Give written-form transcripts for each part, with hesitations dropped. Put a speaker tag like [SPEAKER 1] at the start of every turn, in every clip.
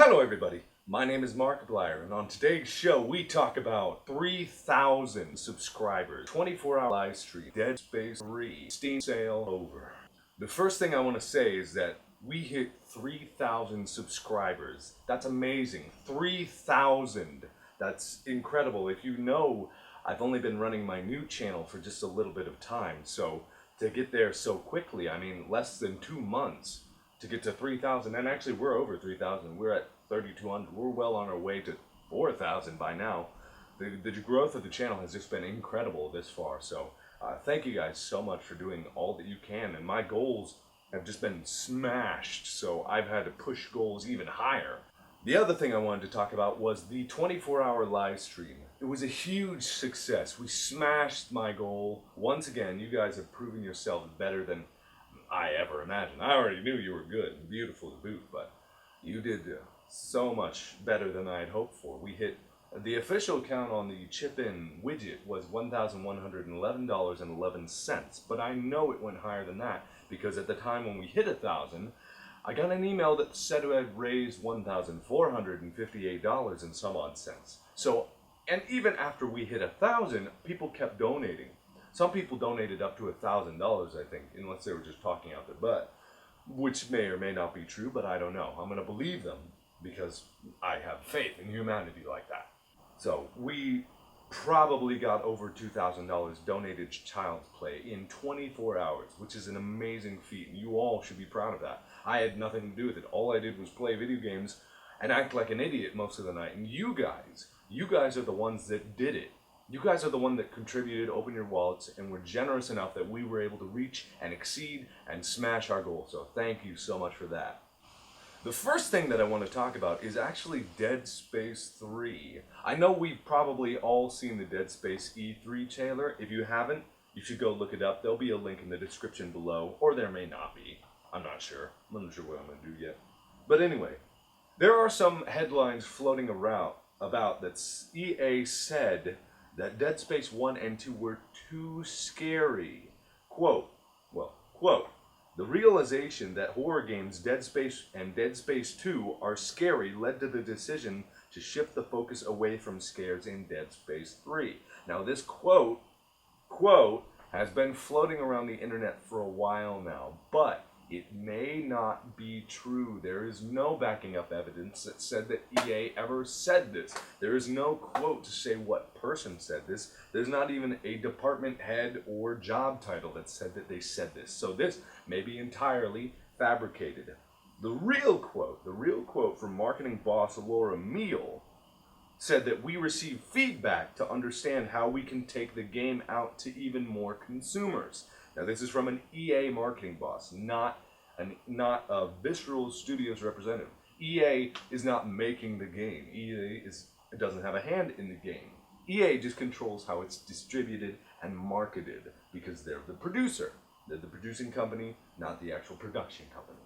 [SPEAKER 1] Hello everybody, my name is Markiplier, and on today's show we talk about 3,000 subscribers, 24-hour live stream, Dead Space 3, Steam sale over. The first thing I want to say is that we hit 3,000 subscribers. That's amazing. 3,000. That's incredible. If you know, I've only been running my new channel for just a little bit of time, so to get there so quickly, I mean less than 2 months, to get to 3,000, and actually we're over 3,000. We're at 3,200. We're well on our way to 4,000 by now. The growth of the channel has just been incredible this far. So thank you guys so much for doing all that you can. And my goals have just been smashed. So I've had to push goals even higher. The other thing I wanted to talk about was the 24-hour live stream. It was a huge success. We smashed my goal. Once again, you guys have proven yourselves better than I ever imagined. I already knew you were good and beautiful to boot, but you did so much better than I had hoped for. We hit the official count on the chip-in widget was $1,111.11, but I know it went higher than that because at the time when we hit 1,000, I got an email that said I had raised $1,458 and some odd cents. So, and even after we hit 1,000, people kept donating. Some people donated up to $1,000, I think, unless they were just talking out their butt, which may or may not be true, but I don't know. I'm going to believe them because I have faith in humanity like that. So we probably got over $2,000 donated to Child's Play in 24 hours, which is an amazing feat, and you all should be proud of that. I had nothing to do with it. All I did was play video games and act like an idiot most of the night, and you guys are the ones that did it. You guys are the one that contributed, opened your wallets, and were generous enough that we were able to reach and exceed and smash our goal. So thank you so much for that. The first thing that I want to talk about is actually Dead Space 3. I know we've probably all seen the Dead Space E3 trailer. If you haven't, you should go look it up. There'll be a link in the description below, or there may not be. I'm not sure. I'm not sure what I'm going to do yet. But anyway, there are some headlines floating around about that EA said that Dead Space 1 and 2 were too scary. Quote, the realization that horror games Dead Space and Dead Space 2 are scary led to the decision to shift the focus away from scares in Dead Space 3. Now this quote has been floating around the internet for a while now, but it may not be true. There is no backing up evidence that said that EA ever said this. There is no quote to say what person said this. There's not even a department head or job title that said that they said this. So this may be entirely fabricated. The real quote from marketing boss Laura Meal said that we receive feedback to understand how we can take the game out to even more consumers. Now this is from an EA marketing boss, not a Visceral Studios representative. EA is not making the game. EA doesn't have a hand in the game. EA just controls how it's distributed and marketed because they're the producer. They're the producing company, not the actual production company.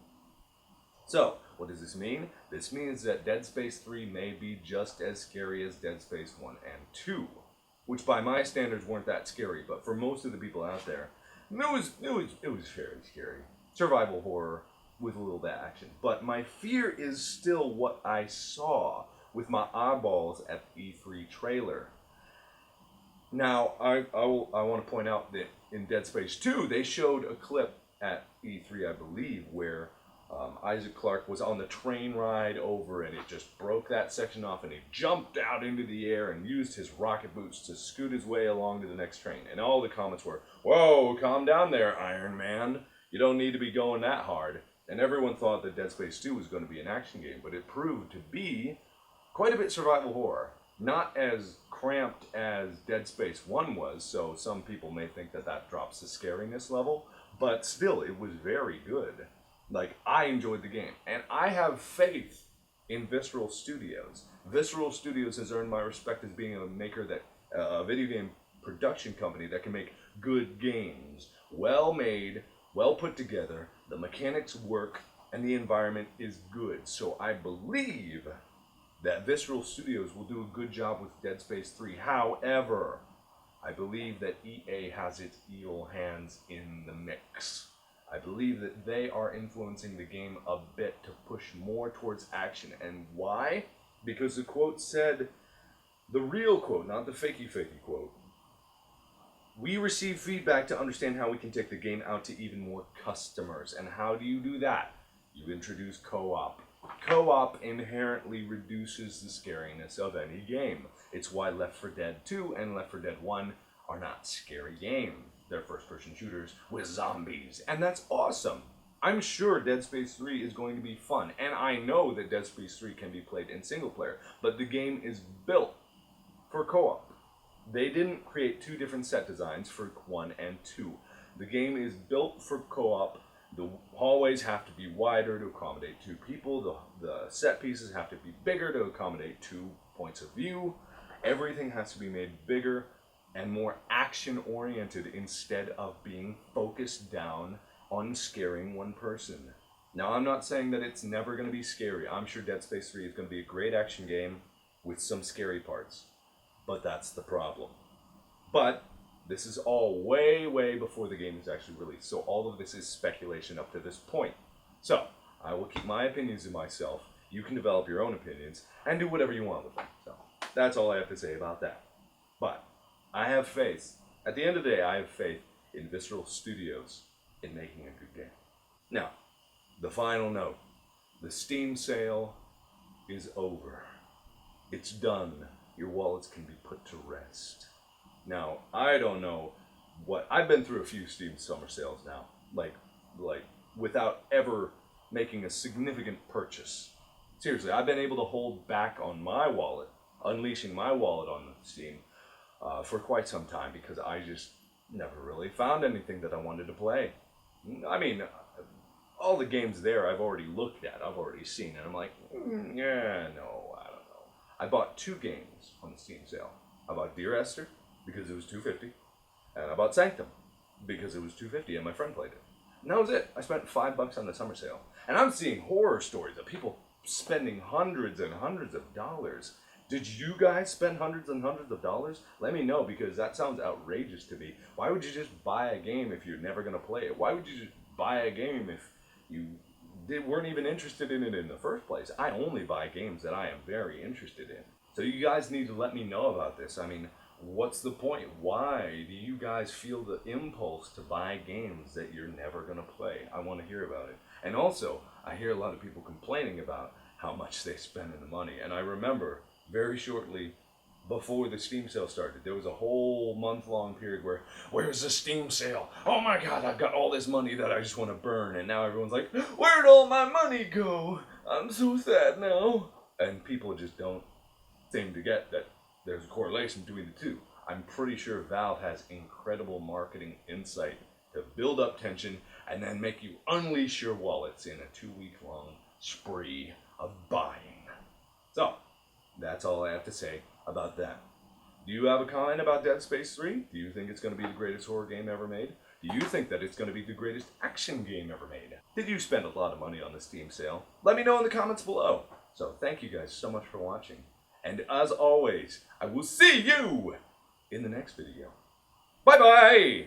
[SPEAKER 1] So, what does this mean? This means that Dead Space 3 may be just as scary as Dead Space 1 and 2, which by my standards weren't that scary, but for most of the people out there, it was fairly scary. Survival horror with a little bit of action. But my fear is still what I saw with my eyeballs at the E3 trailer. Now, I want to point out that in Dead Space 2, they showed a clip at E3, I believe, where Isaac Clarke was on the train ride over and it just broke that section off and he jumped out into the air and used his rocket boots to scoot his way along to the next train. And all the comments were, "Whoa, calm down there, Iron Man. You don't need to be going that hard." And everyone thought that Dead Space 2 was going to be an action game, but it proved to be quite a bit survival horror. Not as cramped as Dead Space 1 was, so some people may think that that drops the scariness level, but still, it was very good. Like, I enjoyed the game, and I have faith in Visceral Studios. Visceral Studios has earned my respect as being a maker that, a video game production company that can make good games. Well made, well put together, the mechanics work, and the environment is good. So I believe that Visceral Studios will do a good job with Dead Space 3. However, I believe that EA has its evil hands in the mix. I believe that they are influencing the game a bit to push more towards action. And why? Because the quote said, the real quote, not the fakey quote. We receive feedback to understand how we can take the game out to even more customers. And how do you do that? You introduce co-op. Co-op inherently reduces the scariness of any game. It's why Left 4 Dead 2 and Left 4 Dead 1 are not scary games. They're first-person shooters with zombies, and that's awesome. I'm sure Dead Space 3 is going to be fun, and I know that Dead Space 3 can be played in single player, but the game is built for co-op. They didn't create two different set designs for 1 and 2. The game is built for co-op. The hallways have to be wider to accommodate two people. The set pieces have to be bigger to accommodate 2 points of view. Everything has to be made bigger and more action-oriented instead of being focused down on scaring one person. Now, I'm not saying that it's never going to be scary. I'm sure Dead Space 3 is going to be a great action game with some scary parts. But that's the problem. But this is all way, way before the game is actually released. So all of this is speculation up to this point. So, I will keep my opinions to myself. You can develop your own opinions and do whatever you want with them. So, that's all I have to say about that. But I have faith. At the end of the day, I have faith in Visceral Studios in making a good game. Now, the final note. The Steam sale is over. It's done. Your wallets can be put to rest. Now, I don't know what... I've been through a few Steam summer sales now. Like without ever making a significant purchase. Seriously, I've been able to hold back on my wallet, unleashing my wallet on Steam, for quite some time because I just never really found anything that I wanted to play. I mean, all the games there I've already looked at, I've already seen, and I'm like, yeah, no, I don't know. I bought 2 games on the Steam sale. I bought Dear Esther because it was $2.50, and I bought Sanctum because it was $2.50 and my friend played it. And that was it. I spent $5 on the summer sale. And I'm seeing horror stories of people spending hundreds and hundreds of dollars. Did you guys spend hundreds and hundreds of dollars? Let me know, because that sounds outrageous to me. Why would you just buy a game if you're never going to play it? Why would you just buy a game if you weren't even interested in it in the first place? I only buy games that I am very interested in. So you guys need to let me know about this. I mean, what's the point? Why do you guys feel the impulse to buy games that you're never going to play? I want to hear about it. And also, I hear a lot of people complaining about how much they spend in the money. And I remember very shortly before the Steam sale started, there was a whole month-long period where, where's the Steam sale? Oh my God, I've got all this money that I just want to burn. And now everyone's like, where'd all my money go? I'm so sad now. And people just don't seem to get that there's a correlation between the two. I'm pretty sure Valve has incredible marketing insight to build up tension and then make you unleash your wallets in a 2-week-long spree of buying. So, that's all I have to say about that. Do you have a comment about Dead Space 3? Do you think it's going to be the greatest horror game ever made? Do you think that it's going to be the greatest action game ever made? Did you spend a lot of money on the Steam sale? Let me know in the comments below. So, thank you guys so much for watching. And as always, I will see you in the next video. Bye-bye!